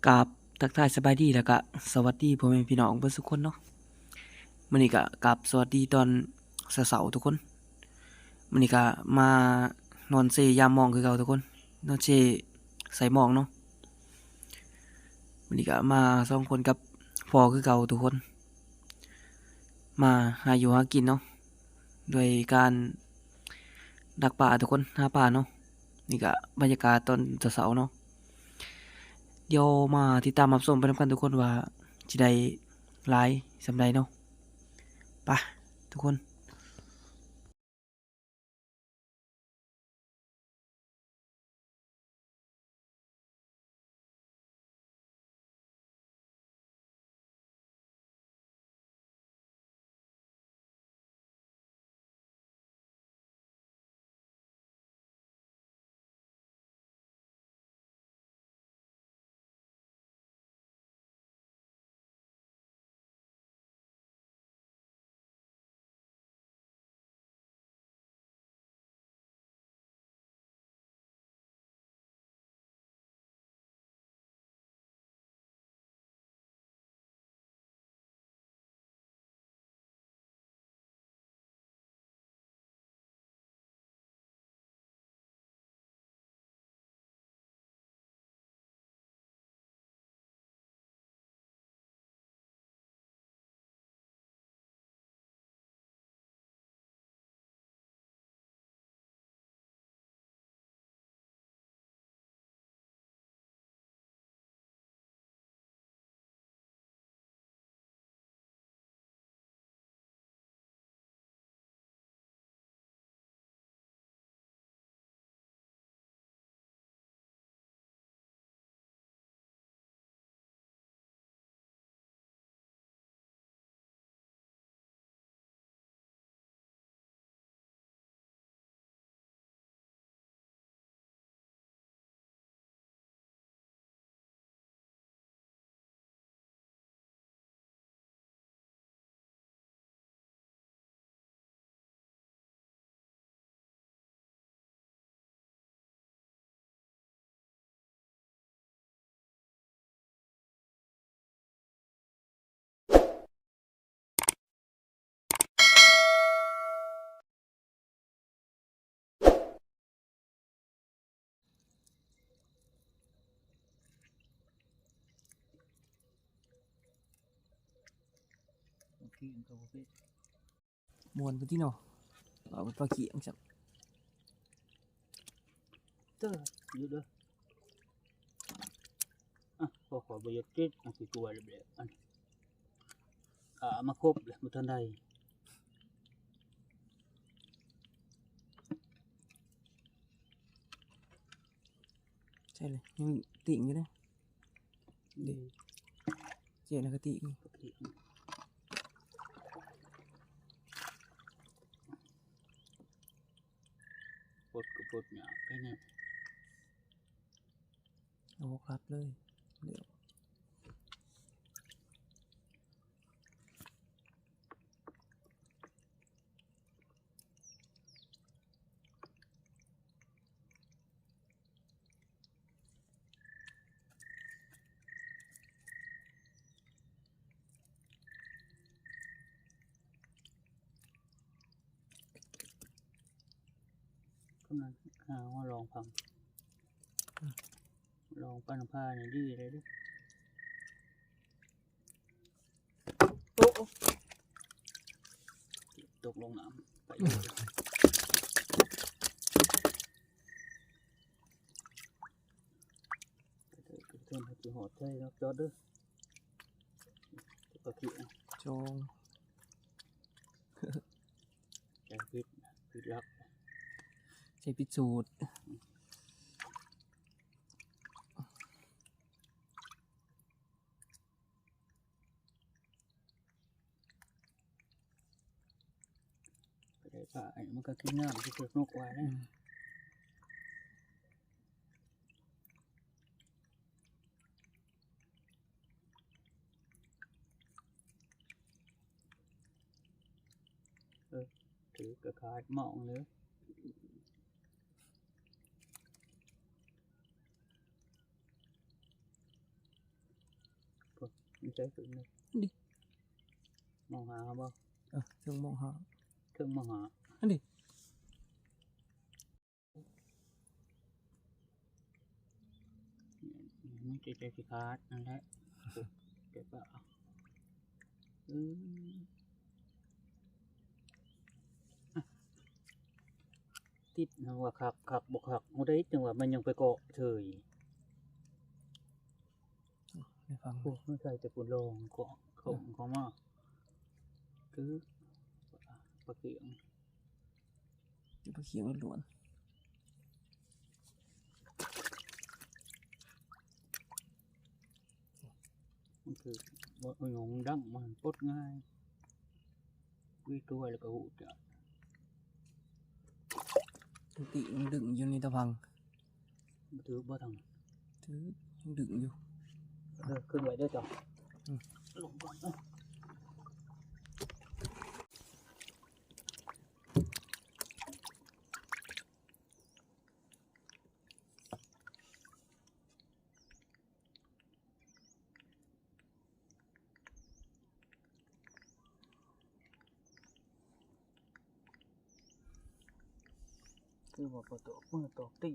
กราบทักทายสบายดีแล้วก็สวัสดีพ่อแม่พี่น้องเบิดทุกคนเนาะมื้อนี้ก็กราบสวัสดีตอนเช้าๆทุกคนมื้อนี้ก็มานอนเซยามหมองคือเก่าทุกคนนอนเซใส่หมองเนาะมื้อนี้ก็มาสองคนกับพ่อคือเก่าทุกคนมาหาอยู่หากินเนาะด้วยการดักปลาทุกคนหาปลาเนาะนี่ก็บรรยากาศตอนเช้าๆเนาะเดี๋ยวมาติดตามรับชมไปนำกันทุกคนว่าสิได้หลายส่ำใดเนาะไปทุกคน ขี้มันก็บ่เป็นม่วนไปติเนาะเอาไปปลาขี้จั่งซั้นเด้ออยู่เด้ออะพอขอบ่อยากติดอันสิกลัวแล้วแหละอันมาครบแล้วบ่ทันได้ใช่เลยยังติ่งอยู่เด้นี่เจ๊น่ะก็ติ่งปกติปลดก็ปลดยากแค่นี้เอาบ่ครับเลยเดี๋ยวกำลังหาว่าลองพังลองปั้นผ้านี่ดีเลยเด้อโอ้ตกลงน้ำไปเลยเพิ่นให้สิหอดใช่แล้วจอดเด้อปกติจงใจผิดรักใช้พิสูจน์ไปได้ผ้าอันนี้มันก็กินน้ำที่เกิดนกไว้นะ ถือกระขาดหมองเลย มันใช้ถึงเลย ดิ มองหาบ่ ถึงมองหา ถึงมองหา อันดิ มันจะใจสิขาดนั่นแหละเก็บว่าติดนะว่าขักบกขักโมได้จังหวะมันยังไปเกาะเฉย ไปฟัง โอ้ไม่ใช่แต่ปุ่นลงเกาะเขามาคือปลาเกียง อยู่ไปเขียงล้วน มันคือว่าหงดังมันปลดง่ายวิตัวแล้วก็หูจะ ติมันดึงอยู่ในตะพัง ถือบ่ทาง ถือยังดึงอยู่ ขึ้นไว้ได้จ้ะ อืม ลงก่อนเนาะ คือว่าประตูมือตอกตี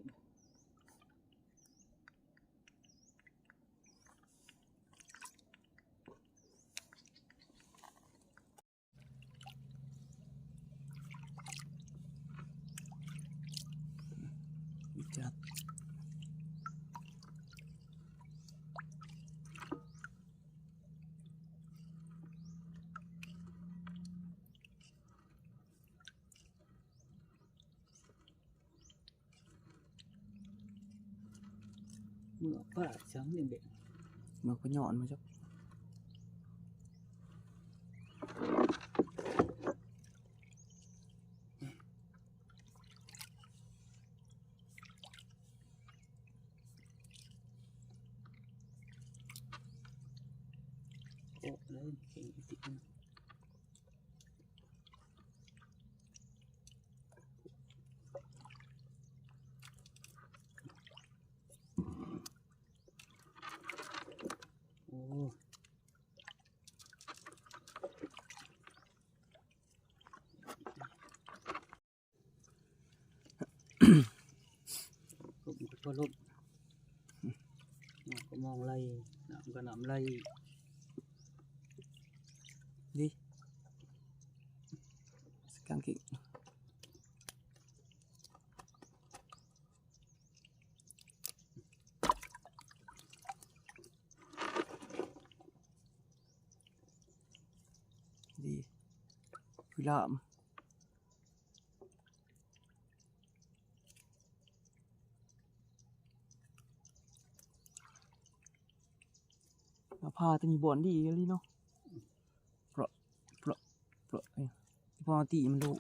จับ เมื่อป้าช้ำเด็ก มันก็หย่อนมาจับ ๆโอ้เลยเก่งติดนะโอ้ผมก็ลบก็มองไล่น้ำก็น้ำไล่ ดิสกางเกงดีคือลามผ้าจะมีบ่อนดีเลยเนาะเปราะพอตีมันดู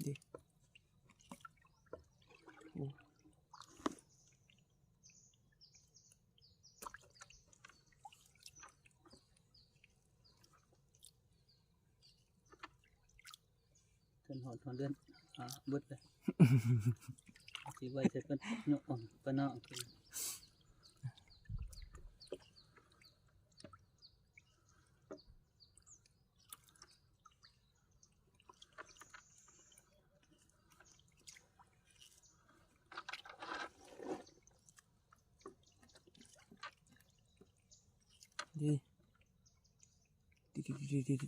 ดิโอ้จนหอดเดือนเบิดเลยสิไว้เสร็จก็ยกก็นอกดิดิ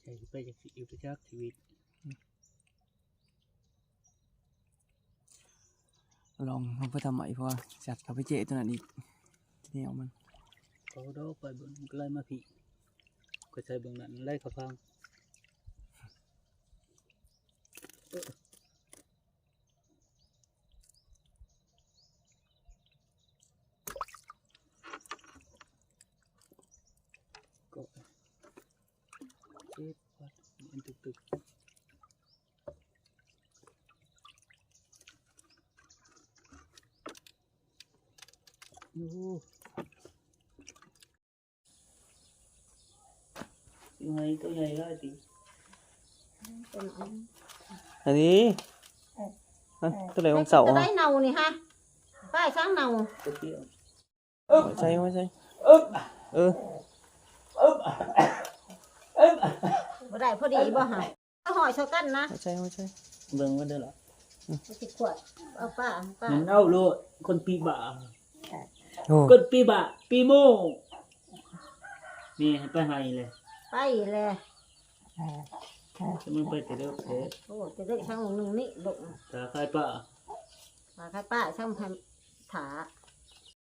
ใช่ไปจากสิอยู่ไปจากชีวิต ลองไปทำใหม่เพราะว่าจัดเขาไปเจตัวนั้นอีกแนวมัน เขาดอกไปบนไกลมาผีก็ ก็ใช้เบื้องนั้นไล่เขาพังก็เจ็บปัดมันตึกโอ้ยังไงตัวใหญ่ได้ดิ อันนี้ตัวไหนของเสา จะ ฮะ ได้เนานี่ฮะป้ายช้างเนา ตัวเตี้ย ไม่ใช่ไม่ใช่เออ บ่ได้พอดีบ่ฮะเอาหอยชอกันนะ ไม่ใช่ไม่ใช่ เบิ่งมันเด้อล่ะ สิขวดเอาป้า มันเอาโลดคนปีบ่า โอ้ คนปีบ่าปีโมงนี่ให้ไปให้เลย ไปเลย จะมันไปแต่เด้อเพชร โอ้จะได้ช้างหนึ่งนี่ลูก ตาคายป่า มาค่ะป้าช้างพันถา